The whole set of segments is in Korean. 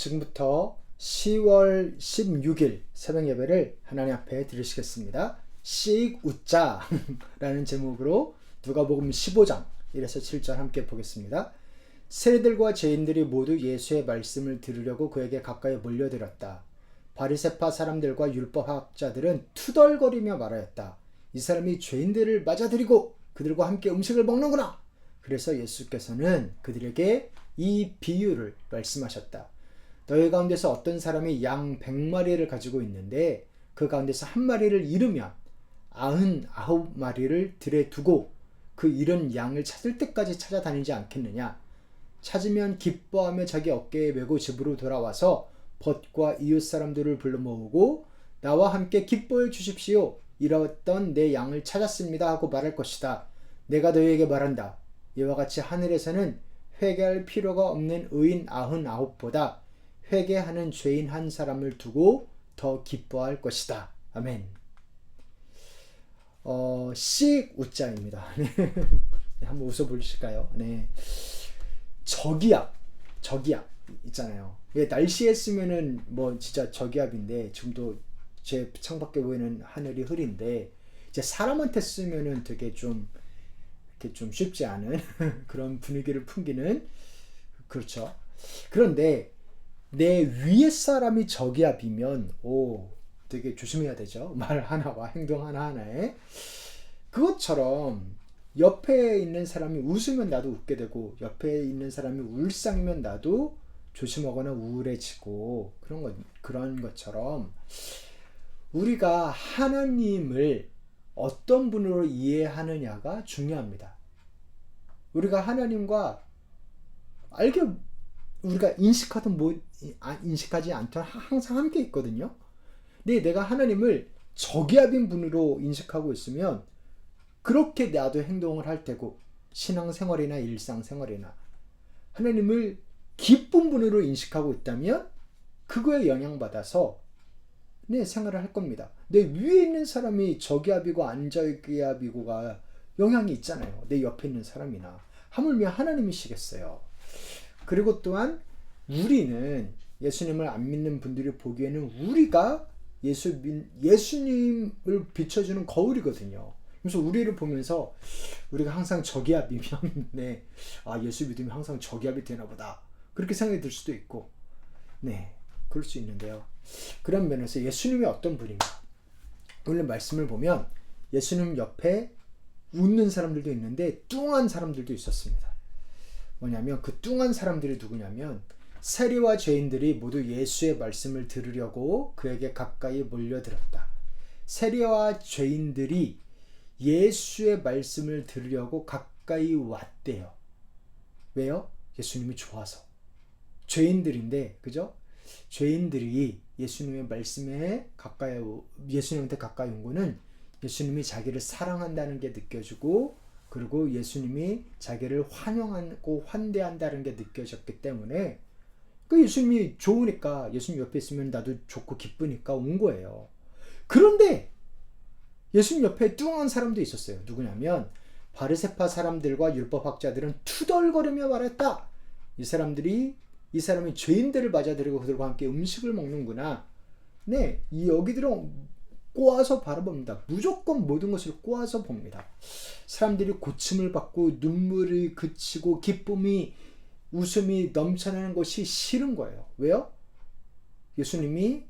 지금부터 10월 16일 새벽 예배를 하나님 앞에 드리시겠습니다. 씩 웃자 라는 제목으로 누가복음 15장 1에서 7절 함께 보겠습니다. 세리들과 죄인들이 모두 예수의 말씀을 들으려고 그에게 가까이 몰려들었다. 바리새파 사람들과 율법학자들은 투덜거리며 말하였다. 이 사람이 죄인들을 맞아들이고 그들과 함께 음식을 먹는구나. 그래서 예수께서는 그들에게 이 비유를 말씀하셨다. 너희 가운데서 어떤 사람이 양 100마리를 가지고 있는데 그 가운데서 한 마리를 잃으면 99마리를 들에 두고 그 잃은 양을 찾을 때까지 찾아다니지 않겠느냐. 찾으면 기뻐하며 자기 어깨에 메고 집으로 돌아와서 벗과 이웃 사람들을 불러 모으고 나와 함께 기뻐해 주십시오. 잃었던 내 양을 찾았습니다 하고 말할 것이다. 내가 너희에게 말한다. 이와 같이 하늘에서는 회개할 필요가 없는 의인 99보다 회개하는 죄인 한 사람을 두고 더 기뻐할 것이다. 아멘. 씩 웃자입니다. 한번 웃어보실까요? 네. 저기압 있잖아요. 날씨에 쓰면은 뭐 진짜 저기압인데 지금도 제 창밖에 보이는 하늘이 흐린데 이제 사람한테 쓰면은 되게 좀 이렇게 좀 쉽지 않은 그런 분위기를 풍기는 그렇죠. 그런데 내 위에 사람이 저기압이면 되게 조심해야 되죠. 말 하나와 행동 하나하나에. 그것처럼 옆에 있는 사람이 웃으면 나도 웃게 되고 옆에 있는 사람이 울상이면 나도 조심하거나 우울해지고 그런 것처럼 우리가 하나님을 어떤 분으로 이해하느냐가 중요합니다. 우리가 하나님과 우리가 인식하든 인식하지 않든 항상 함께 있거든요. 근데 내가 하나님을 저기압인 분으로 인식하고 있으면 그렇게 나도 행동을 할 테고 신앙생활이나 일상생활이나 하나님을 기쁜 분으로 인식하고 있다면 그거에 영향받아서 내 생활을 할 겁니다. 내 위에 있는 사람이 저기압이고 안저기압이고가 영향이 있잖아요. 내 옆에 있는 사람이나 하물며 하나님이시겠어요. 그리고 또한 우리는 예수님을 안 믿는 분들이 보기에는 우리가 예수님을 비춰주는 거울이거든요. 그래서 우리를 보면서 우리가 항상 저기압이면 네, 예수 믿으면 항상 저기압이 되나 보다. 그렇게 생각이 들 수도 있고 네, 그럴 수 있는데요. 그런 면에서 예수님이 어떤 분인가? 오늘 말씀을 보면 예수님 옆에 웃는 사람들도 있는데 뚱한 사람들도 있었습니다. 뭐냐면 그 뚱한 사람들이 누구냐면 세리와 죄인들이 모두 예수의 말씀을 들으려고 그에게 가까이 몰려들었다. 세리와 죄인들이 예수의 말씀을 들으려고 가까이 왔대요. 왜요? 예수님이 좋아서. 죄인들인데, 그죠? 죄인들이 예수님의 말씀에 예수님한테 가까이 온 거는 예수님이 자기를 사랑한다는 게 느껴지고 그리고 예수님이 자기를 환영하고 환대한다는 게 느껴졌기 때문에 그 예수님이 좋으니까 예수님 옆에 있으면 나도 좋고 기쁘니까 온 거예요. 그런데 예수님 옆에 뚱한 사람도 있었어요. 누구냐면 바리새파 사람들과 율법학자들은 투덜거리며 말했다. 이 사람이 죄인들을 맞아들이고 그들과 함께 음식을 먹는구나. 네, 여기들은 꼬아서 바라봅니다. 무조건 모든 것을 꼬아서 봅니다. 사람들이 고침을 받고 눈물이 그치고 웃음이 넘쳐나는 것이 싫은 거예요. 왜요? 예수님이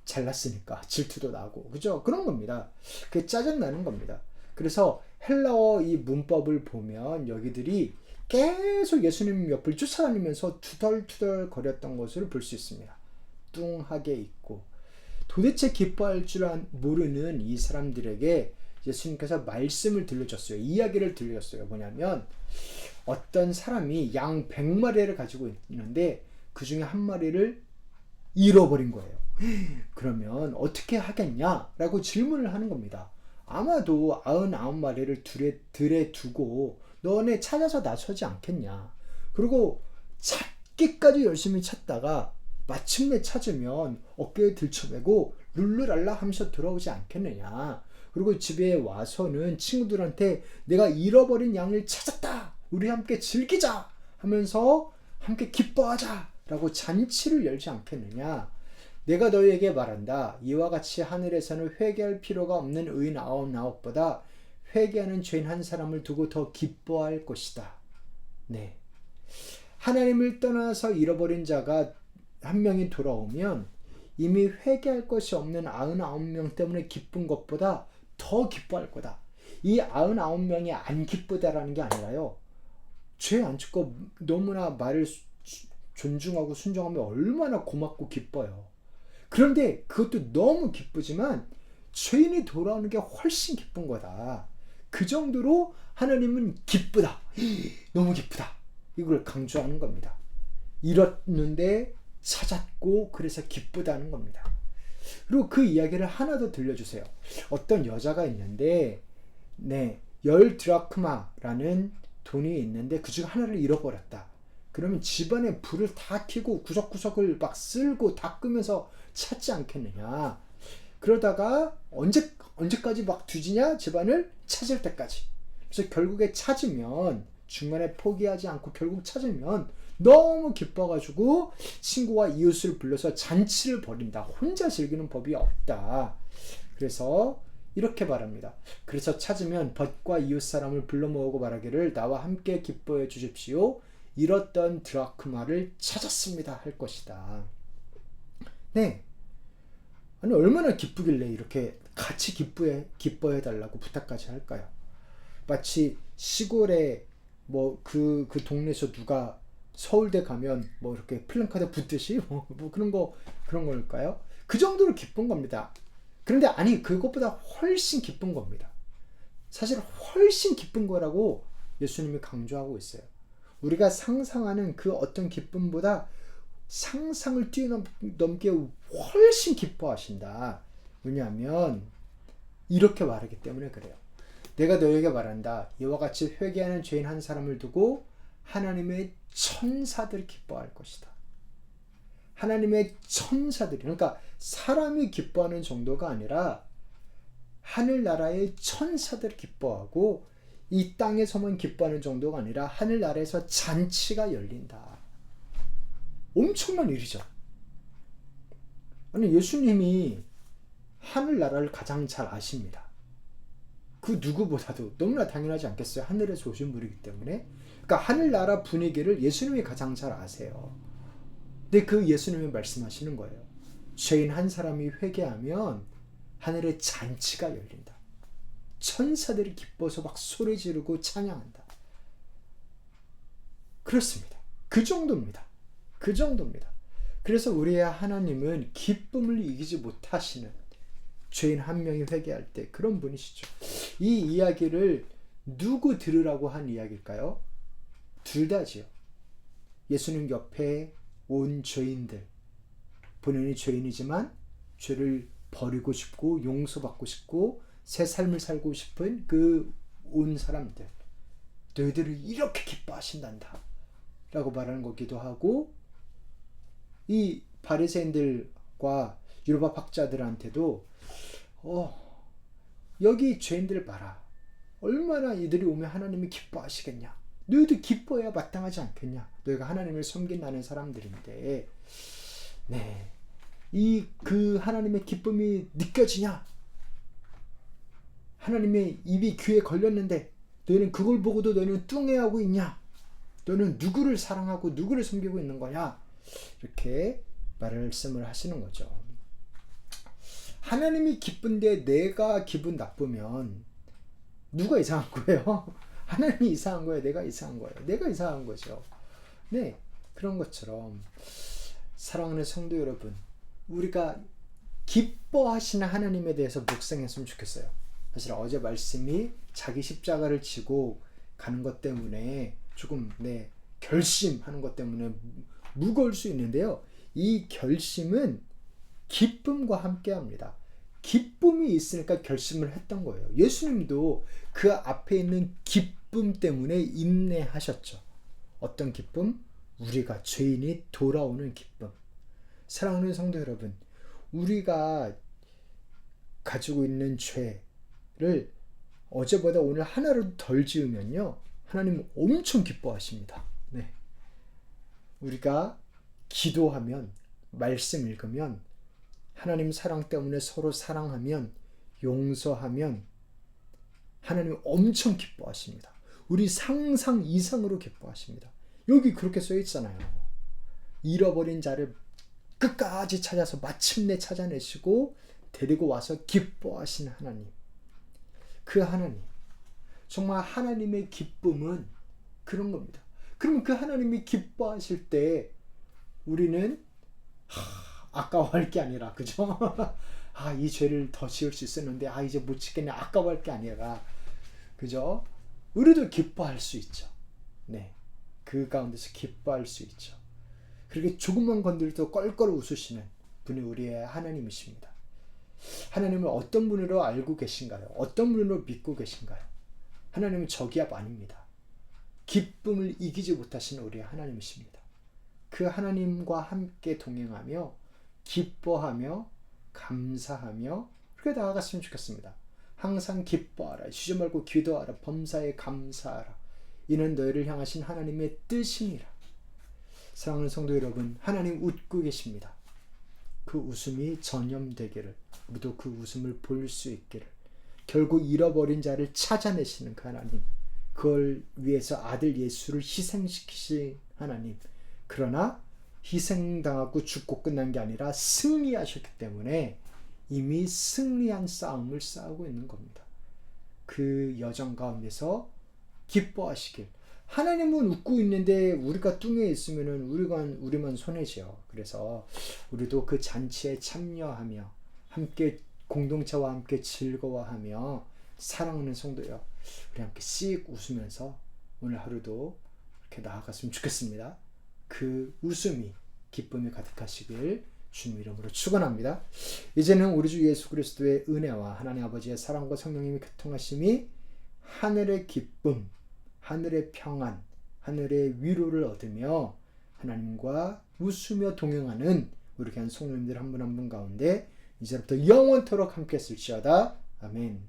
잘났으니까 질투도 나고 그죠? 그런 겁니다. 그게 짜증나는 겁니다. 그래서 헬라어 이 문법을 보면 여기들이 계속 예수님 옆을 쫓아다니면서 투덜투덜 거렸던 것을 볼 수 있습니다. 뚱하게 있고 도대체 기뻐할 줄 모르는 이 사람들에게 예수님께서 말씀을 들려줬어요. 이야기를 들려줬어요. 뭐냐면 어떤 사람이 양 100마리를 가지고 있는데 그 중에 한 마리를 잃어버린 거예요. 그러면 어떻게 하겠냐라고 질문을 하는 겁니다. 아마도 99마리를 들에 두고 너네 찾아서 나서지 않겠냐. 그리고 찾기까지 열심히 찾다가 마침내 찾으면 어깨에 들쳐매고 룰루랄라 하면서 돌아오지 않겠느냐. 그리고 집에 와서는 친구들한테 내가 잃어버린 양을 찾았다. 우리 함께 즐기자 하면서 함께 기뻐하자 라고 잔치를 열지 않겠느냐. 내가 너희에게 말한다. 이와 같이 하늘에서는 회개할 필요가 없는 의인 99보다 회개하는 죄인 한 사람을 두고 더 기뻐할 것이다. 네. 하나님을 떠나서 잃어버린 자가 한 명이 돌아오면 이미 회개할 것이 없는 99명 때문에 기쁜 것보다 더 기뻐할 거다. 이 99명이 안 기쁘다라는 게 아니라요. 죄 안 짓고 너무나 말을 존중하고 순종하면 얼마나 고맙고 기뻐요. 그런데 그것도 너무 기쁘지만 죄인이 돌아오는 게 훨씬 기쁜 거다. 그 정도로 하나님은 기쁘다. 너무 기쁘다. 이걸 강조하는 겁니다. 잃었는데 찾았고 그래서 기쁘다는 겁니다. 그리고 그 이야기를 하나 더 들려주세요. 어떤 여자가 있는데 10드라크마라는 돈이 있는데 그 중 하나를 잃어버렸다. 그러면 집안에 불을 다 켜고 구석구석을 막 쓸고 닦으면서 찾지 않겠느냐. 그러다가 언제까지 막 뒤지냐? 집안을 찾을 때까지. 그래서 결국에 찾으면 중간에 포기하지 않고 결국 찾으면 너무 기뻐가지고 친구와 이웃을 불러서 잔치를 벌인다. 혼자 즐기는 법이 없다. 그래서 이렇게 말합니다. 그래서 찾으면 벗과 이웃 사람을 불러 모으고 말하기를 나와 함께 기뻐해 주십시오. 잃었던 드라크마를 찾았습니다. 할 것이다. 네. 아니 얼마나 기쁘길래 이렇게 같이 기뻐해 달라고 부탁까지 할까요? 마치 시골에 그 동네에서 누가 서울대 가면 이렇게 플랜카드 붙듯이 그런 걸까요? 그 정도로 기쁜 겁니다. 그런데 아니 그것보다 훨씬 기쁜 겁니다. 사실 훨씬 기쁜 거라고 예수님이 강조하고 있어요. 우리가 상상하는 그 어떤 기쁨보다 상상을 뛰어넘게 훨씬 기뻐하신다. 왜냐하면 이렇게 말하기 때문에 그래요. 내가 너에게 말한다. 이와 같이 회개하는 죄인 한 사람을 두고 하나님의 천사들이 기뻐할 것이다. 하나님의 천사들이, 그러니까 사람이 기뻐하는 정도가 아니라 하늘나라의 천사들이 기뻐하고 이 땅에서만 기뻐하는 정도가 아니라 하늘나라에서 잔치가 열린다. 엄청난 일이죠. 아니 예수님이 하늘나라를 가장 잘 아십니다. 그 누구보다도 너무나 당연하지 않겠어요? 하늘에서 오신 분이기 때문에. 그러니까 하늘나라 분위기를 예수님이 가장 잘 아세요. 근데 그 예수님이 말씀하시는 거예요. 죄인 한 사람이 회개하면 하늘에 잔치가 열린다. 천사들이 기뻐서 막 소리 지르고 찬양한다. 그렇습니다. 그 정도입니다. 그 정도입니다. 그래서 우리의 하나님은 기쁨을 이기지 못하시는 죄인 한 명이 회개할 때 그런 분이시죠. 이 이야기를 누구 들으라고 한 이야기일까요? 둘 다지요. 예수님 옆에 온 죄인들, 본인이 죄인이지만 죄를 버리고 싶고 용서받고 싶고 새 삶을 살고 싶은 그 온 사람들, 너희들을 이렇게 기뻐하신단다 라고 말하는 거기도 하고, 이 바리새인들과 율법 학자들한테도 여기 죄인들을 봐라. 얼마나 이들이 오면 하나님이 기뻐하시겠냐. 너희도 기뻐해야 마땅하지 않겠냐. 너희가 하나님을 섬긴다는 사람들인데, 네, 그 하나님의 기쁨이 느껴지냐? 하나님의 입이 귀에 걸렸는데 너희는 그걸 보고도 너희는 뚱해하고 있냐? 너는 누구를 사랑하고 누구를 섬기고 있는 거냐? 이렇게 말씀을 하시는 거죠. 하나님이 기쁜데 내가 기분 나쁘면 누가 이상한 거예요? 하나님이 이상한 거예요? 내가 이상한 거예요? 내가 이상한 거죠. 네, 그런 것처럼 사랑하는 성도 여러분, 우리가 기뻐하시는 하나님에 대해서 묵상했으면 좋겠어요. 사실 어제 말씀이 자기 십자가를 지고 가는 것 때문에 조금 결심하는 것 때문에 무거울 수 있는데요. 이 결심은 기쁨과 함께 합니다. 기쁨이 있으니까 결심을 했던 거예요. 예수님도 그 앞에 있는 기쁨 때문에 인내하셨죠. 어떤 기쁨? 우리가 죄인이 돌아오는 기쁨. 사랑하는 성도 여러분, 우리가 가지고 있는 죄를 어제보다 오늘 하나라도 덜 지으면요, 하나님은 엄청 기뻐하십니다. 네. 우리가 기도하면, 말씀 읽으면, 하나님 사랑 때문에 서로 사랑하면, 용서하면 하나님 엄청 기뻐하십니다. 우리 상상 이상으로 기뻐하십니다. 여기 그렇게 써 있잖아요. 잃어버린 자를 끝까지 찾아서 마침내 찾아내시고 데리고 와서 기뻐하시는 하나님. 그 하나님. 정말 하나님의 기쁨은 그런 겁니다. 그러면 그 하나님이 기뻐하실 때 우리는 아까워할 게 아니라, 그죠? 이 죄를 더 지을 수 있었는데 이제 못 지겠네, 아까워할 게 아니라, 그죠? 우리도 기뻐할 수 있죠. 네, 그 가운데서 기뻐할 수 있죠. 그렇게 조금만 건드려도 껄껄 웃으시는 분이 우리의 하나님이십니다. 하나님을 어떤 분으로 알고 계신가요? 어떤 분으로 믿고 계신가요? 하나님은 저기압 아닙니다. 기쁨을 이기지 못하시는 우리의 하나님이십니다. 그 하나님과 함께 동행하며 기뻐하며 감사하며 그렇게 나아갔으면 좋겠습니다. 항상 기뻐하라, 쉬지 말고 기도하라, 범사에 감사하라. 이는 너희를 향하신 하나님의 뜻이니라. 사랑하는 성도 여러분, 하나님 웃고 계십니다. 그 웃음이 전염되기를, 우리도 그 웃음을 볼 수 있기를, 결국 잃어버린 자를 찾아내시는 그 하나님, 그걸 위해서 아들 예수를 희생시키신 하나님, 그러나 희생당하고 죽고 끝난 게 아니라 승리하셨기 때문에 이미 승리한 싸움을 싸우고 있는 겁니다. 그 여정 가운데서 기뻐하시길. 하나님은 웃고 있는데 우리가 뚱해 있으면은 우리만 손해죠. 그래서 우리도 그 잔치에 참여하며 함께 공동체와 함께 즐거워하며 사랑하는 성도여, 우리 함께 씩 웃으면서 오늘 하루도 이렇게 나아갔으면 좋겠습니다. 그 웃음이, 기쁨이 가득하시길 주님 이름으로 축원합니다. 이제는 우리 주 예수 그리스도의 은혜와 하나님 아버지의 사랑과 성령님의 교통하심이 하늘의 기쁨, 하늘의 평안, 하늘의 위로를 얻으며 하나님과 웃으며 동행하는 우리 교회 성도님들 한 분 한 분 가운데 이제부터 영원토록 함께 했을지어다. 아멘.